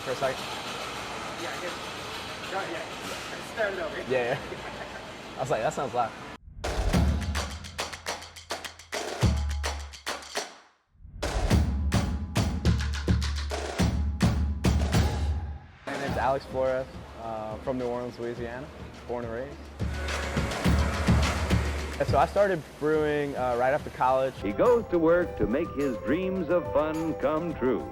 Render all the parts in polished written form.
for a second? Yeah, yeah. Start it over. Yeah. I was like, that sounds loud. My name's Alex Flores, from New Orleans, Louisiana, born and raised. So I started brewing right after college. He goes to work to make his dreams of fun come true.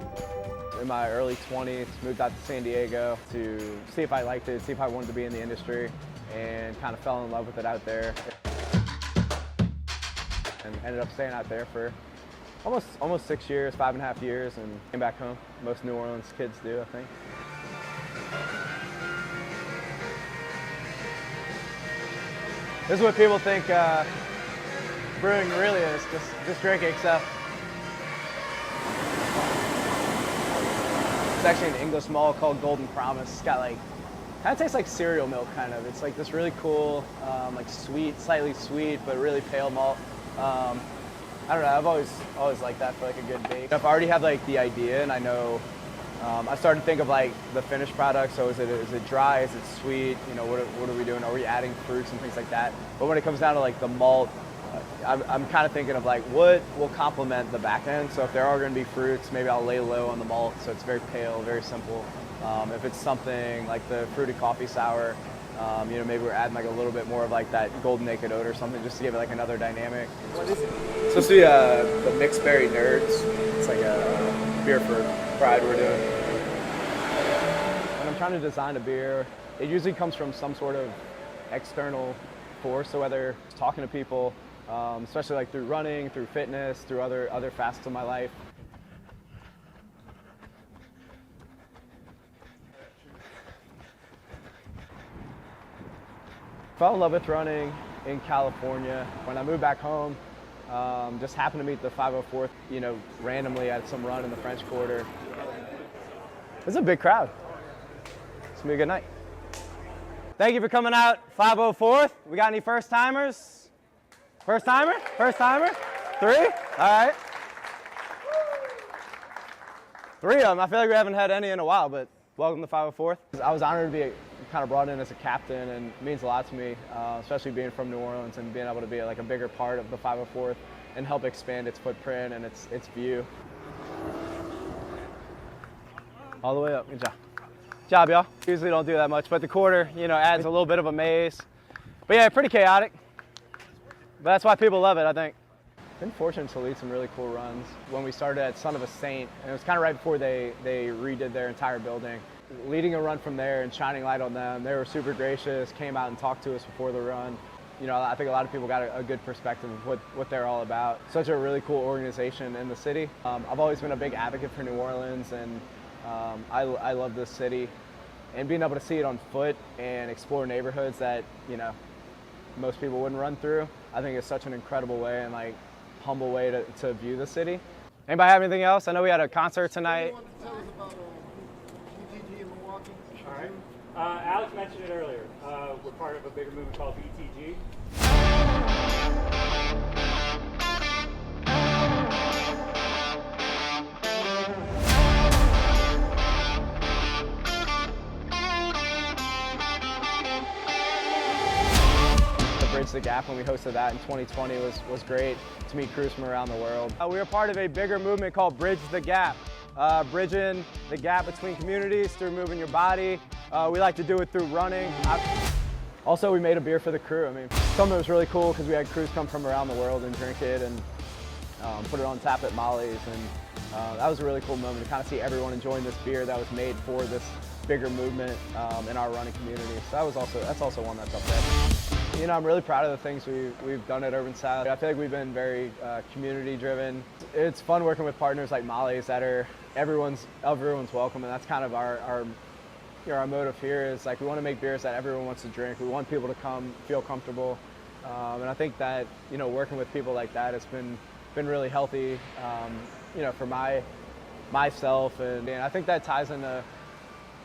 In my early 20s, moved out to San Diego to see if I liked it, see if I wanted to be in the industry, and kind of fell in love with it out there. And ended up staying out there for almost 6 years, 5.5 years, and came back home. Most New Orleans kids do, I think. This is what people think brewing really is, just drinking stuff. It's actually an English malt called Golden Promise. It's got kind of tastes like cereal milk kind of. It's like this really cool, like sweet, slightly sweet, but really pale malt. I don't know, I've always liked that for like a good bake. If I already have like the idea and I know, I started to think of like the finished product. So is it dry, is it sweet? You know, what are we doing? Are we adding fruits and things like that? But when it comes down to like the malt, I'm kind of thinking of like what will complement the back end. So if there are going to be fruits, maybe I'll lay low on the malt so it's very pale, very simple. If it's something like the fruity coffee sour, you know, maybe we're adding like a little bit more of like that golden naked oat or something just to give it like another dynamic. What is it? It's supposed to be the Mixed Berry Nerds. It's like a beer for pride we're doing. When I'm trying to design a beer, it usually comes from some sort of external force. So whether it's talking to people, especially like through running, through fitness, through other facets of my life. Fell in love with running in California. When I moved back home, just happened to meet the 504th, you know, randomly at some run in the French Quarter. It's a big crowd. It's gonna be a good night. Thank you for coming out, 504th. We got any first timers? First timer? First timer? 3? All right. 3 of them. I feel like we haven't had any in a while, but welcome to 504th. I was honored to be kind of brought in as a captain, and it means a lot to me, especially being from New Orleans and being able to be like a bigger part of the 504th and help expand its footprint and its view. All the way up. Good job. Good job, y'all. Usually don't do that much, but the quarter, you know, adds a little bit of a maze. But yeah, pretty chaotic. But that's why people love it, I think. Been fortunate to lead some really cool runs. When we started at Son of a Saint, and it was kind of right before they redid their entire building. Leading a run from there and shining light on them, they were super gracious, came out and talked to us before the run. You know, I think a lot of people got a good perspective of what they're all about. Such a really cool organization in the city. I've always been a big advocate for New Orleans, and I love this city. And being able to see it on foot and explore neighborhoods that, you know, most people wouldn't run through, I think is such an incredible way and like humble way to view the city. Anybody have anything else? I know we had a concert tonight. What do you want to tell us about BTG in Milwaukee? All right. Alex mentioned it earlier. We're part of a bigger movement called BTG. Bridge the Gap when we hosted that in 2020 was great to meet crews from around the world. We were part of a bigger movement called Bridge the Gap, bridging the gap between communities through moving your body. We like to do it through running. Also, we made a beer for the crew. I mean, something that was really cool because we had crews come from around the world and drink it and put it on tap at Molly's, and that was a really cool moment to kind of see everyone enjoying this beer that was made for this bigger movement in our running community. So that's also one that's up there. You know, I'm really proud of the things we've done at Urban South. I feel like we've been very community driven. It's fun working with partners like Molly's that are everyone's welcome, and that's kind of our motive here is like we want to make beers that everyone wants to drink. We want people to come feel comfortable, and I think that, you know, working with people like that has been really healthy, you know, for myself, and I think that ties into,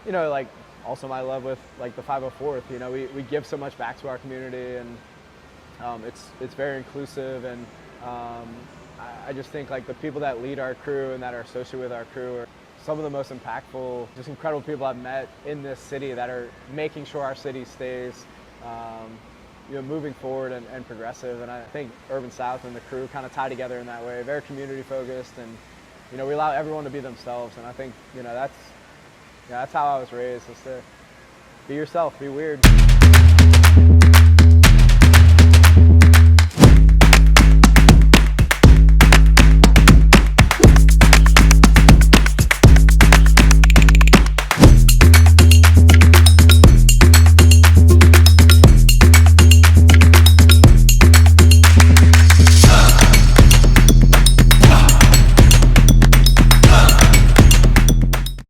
you know, like also my love with like the 504th. You know, we give so much back to our community, and it's very inclusive, and I just think like the people that lead our crew and that are associated with our crew are some of the most impactful, just incredible people I've met in this city that are making sure our city stays moving forward and progressive. And I think Urban South and the crew kind of tie together in that way, very community focused, and we allow everyone to be themselves. And I think that's how I was raised, is to be yourself, be weird.